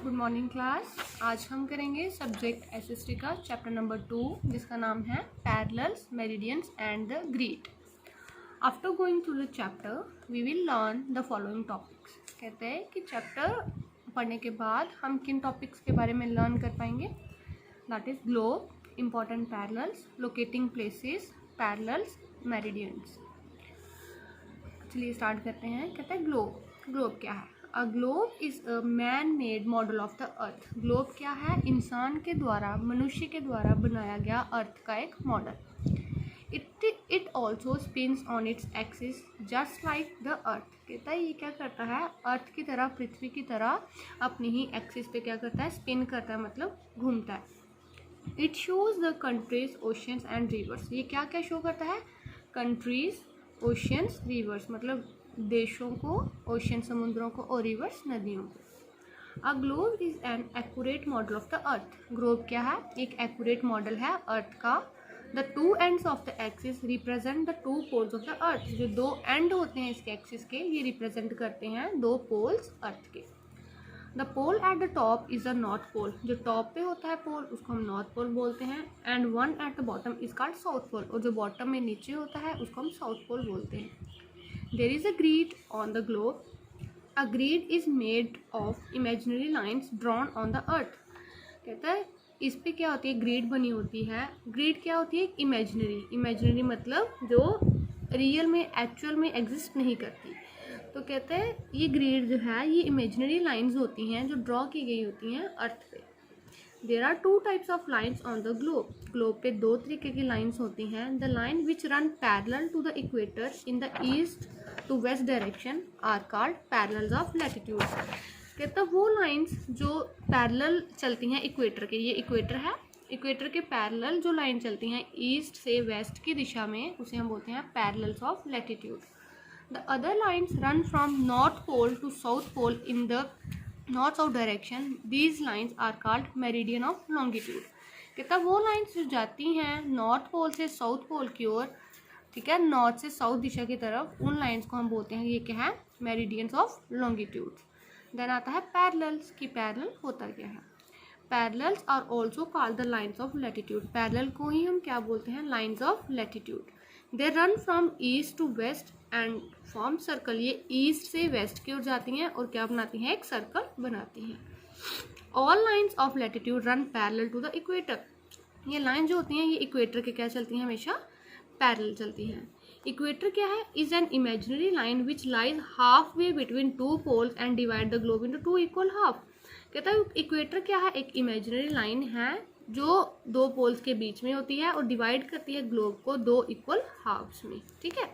Good morning class. आज हम करेंगे सब्जेक्ट एसएसटी का चैप्टर नंबर 2 जिसका नाम है parallels, meridians and the grid. After going through the chapter we will learn the following topics. कहते हैं कि चैप्टर पढ़ने के बाद हम किन टॉपिक्स के बारे में लर्न कर पाएंगे। That is globe, important parallels, locating places, parallels, meridians. चलिए स्टार्ट करते हैं। कहते हैं ग्लोब। ग्लोब क्या है? अ globe is a man made model of the earth. Globe क्या है? इंसान के द्वारा, मनुष्य के द्वारा बनाया गया अर्थ का एक model. It also spins on its axis just like the earth. कहता है ये क्या करता है? अर्थ की तरह, पृथ्वी की तरह अपनी ही एक्सिस पे क्या करता है? स्पिन करता है, मतलब घूमता है। It shows the countries, oceans and reverse. ये क्या क्या शो करता है? कंट्रीज, ओशंस, रिवर्स, मतलब देशों को, ओशन समुद्रों को, और रिवर्स नदियों को। A globe is an accurate model of the earth. Globe क्या है? एक एक्यूरेट मॉडल है अर्थ का। The two ends of the axis represent the two poles of the earth. जो दो एंड होते हैं इसके एक्सिस के, ये रिप्रेजेंट करते हैं दो पोल्स अर्थ के। The pole at the top is the north pole. जो टॉप पे होता है पोल उसको हम नॉर्थ पोल बोलते हैं। And one at the bottom is called south pole. और जो बॉटम में नीचे होता है उसको हम साउथ पोल बोलते हैं। There is a grid on the globe. A grid is made of imaginary lines drawn on the earth. कहता है इस पे क्या होती है? ग्रिड बनी होती है। ग्रिड क्या होती है? इमेजिनरी। इमेजिनरी मतलब जो रियल में, एक्चुअल में एग्जिस्ट नहीं करती। तो कहते हैं ये ग्रिड जो है ये इमेजिनरी लाइंस होती हैं जो ड्रॉ की गई होती हैं अर्थ पे। There are two types of lines on the globe. Globe पे दो तरीके की लाइन्स होती हैं। The line which run parallel to the equator in the east to west direction are called parallels of latitude. कहता वो lines जो parallel चलती हैं इक्वेटर के, ये इक्वेटर है, इक्वेटर के पैरेलल जो लाइन चलती हैं ईस्ट से वेस्ट की दिशा में, उसे हम बोलते हैं parallels of latitude. The other lines run from north pole to south pole in the north south direction. These lines are called meridian of longitude. कहता वो लाइन्स जो जाती हैं नॉर्थ पोल से साउथ पोल की ओर, ठीक है, नॉर्थ से साउथ दिशा की तरफ, उन लाइन्स को हम बोलते हैं, ये क्या है? Meridians of longitude. देन आता है पैरेलल्स की पैरेलल होता क्या है? Parallels are also called the lines of latitude. Parallel को ही हम क्या बोलते हैं? Lines of latitude. They run from east to west and form circle. ये ईस्ट से वेस्ट की ओर जाती हैं और क्या बनाती हैं? एक सर्कल बनाती हैं। All lines of latitude run parallel to the equator. ये लाइन जो होती हैं ये इक्वेटर के क्या चलती हैं? हमेशा पैरेलल चलती हैं। इक्वेटर क्या है? Is an imaginary line which lies half way between two poles and divide the globe into two equal half. कहता है इक्वेटर क्या है? एक इमेजिनरी लाइन है जो दो पोल्स के बीच में होती है और डिवाइड करती है ग्लोब को दो इक्वल हाफ्स में, ठीक है।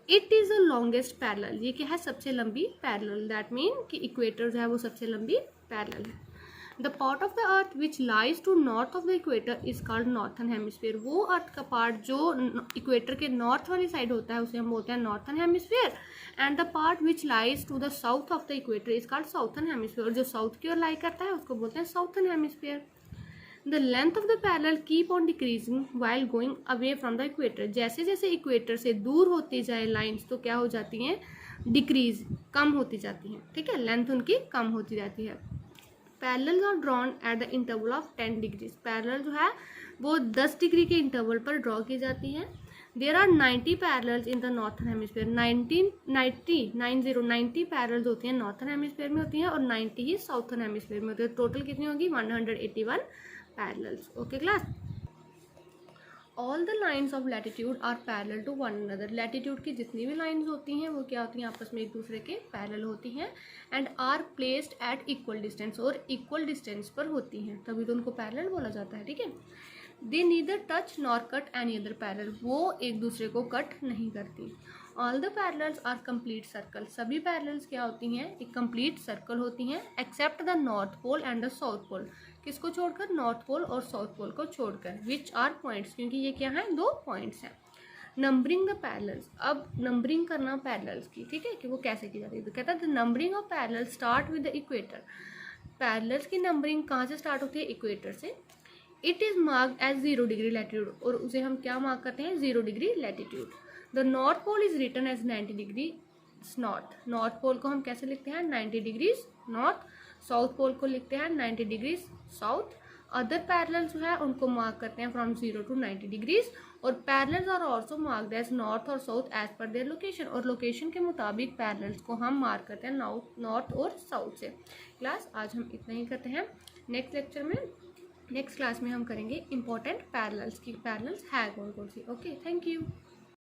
It is the longest parallel. ये क्या है? सबसे लंबी पैरेलल। दैट मीन कि इक्वेटर जो है वो सबसे लंबी पैरेलल है। The part of the earth which lies to north of the equator is called northern hemisphere. वो अर्थ का पार्ट जो इक्वेटर के नॉर्थ वाली साइड होता है उसे हम बोलते हैं northern hemisphere. And the part which lies to the south of the equator is called southern hemisphere. और जो साउथ की ओर लाई करता है उसको बोलते हैं southern hemisphere. The length of the parallel keep on decreasing while going away from the equator. जैसे जैसे इक्वेटर से दूर होती जाए लाइन्स तो क्या हो जाती हैं? डिक्रीज, कम होती जाती हैं, ठीक है, लेंथ उनकी कम होती जाती है। Parallels are drawn at the interval of 10 degrees. Parallel जो है वो 10 डिग्री के इंटरवल पर ड्रॉ की जाती हैं। There are 90 parallels in the northern hemisphere. 90 parallels होती हैं नॉर्थन हेमिस्फीयर में होती हैं और 90 ही साउथर्न हेमिस्फीयर में होती है। टोटल कितनी होगी? 181 parallels. Okay class. All the lines of latitude are parallel to one another. Latitude की जितनी भी लाइन्स होती हैं वो क्या होती हैं? आपस में एक दूसरे के पैरेलल होती हैं। And are placed at equal distance, और इक्वल डिस्टेंस पर होती हैं, तभी तो उनको पैरेलल बोला जाता है, ठीक है। They neither touch nor cut any other parallel. वो एक दूसरे को कट नहीं करती। All the parallels are complete circle. सभी पैरेलल्स क्या होती हैं? एक कंप्लीट सर्कल होती हैं, except the north pole and the south pole. किसको छोड़कर? नॉर्थ पोल और साउथ पोल को छोड़कर। विच आर पॉइंट्स, क्योंकि ये क्या है? दो पॉइंट्स हैं। Numbering the parallels. अब नंबरिंग करना पैरेलल्स की, ठीक है, कि वो कैसे की जाती है। तो कहता है the numbering of parallel start with the equator. Parallels की नंबरिंग कहाँ से स्टार्ट होती है? इक्वेटर से। It is marked as 0 degree latitude, और उसे हम क्या मार्क करते हैं? 0 degree latitude. The north pole is written as 90 degree north. North pole को हम कैसे लिखते हैं? 90 डिग्रीज नॉर्थ। साउथ पोल को लिखते हैं 90 डिग्रीज साउथ। अदर पैरेलल जो है उनको मार्क करते हैं फ्रॉम 0 to 90 डिग्रीज। और parallels are also marked as north और south as per their location, और लोकेशन के मुताबिक पैरेलल्स को हम मार्क करते हैं नॉर्थ और साउथ से। क्लास आज हम इतना ही करते हैं। नेक्स्ट लेक्चर में, नेक्स्ट क्लास में हम करेंगे इंपॉर्टेंट पैरेलल्स की पैरेलल्स है कौन कौन सी। Okay, thank you.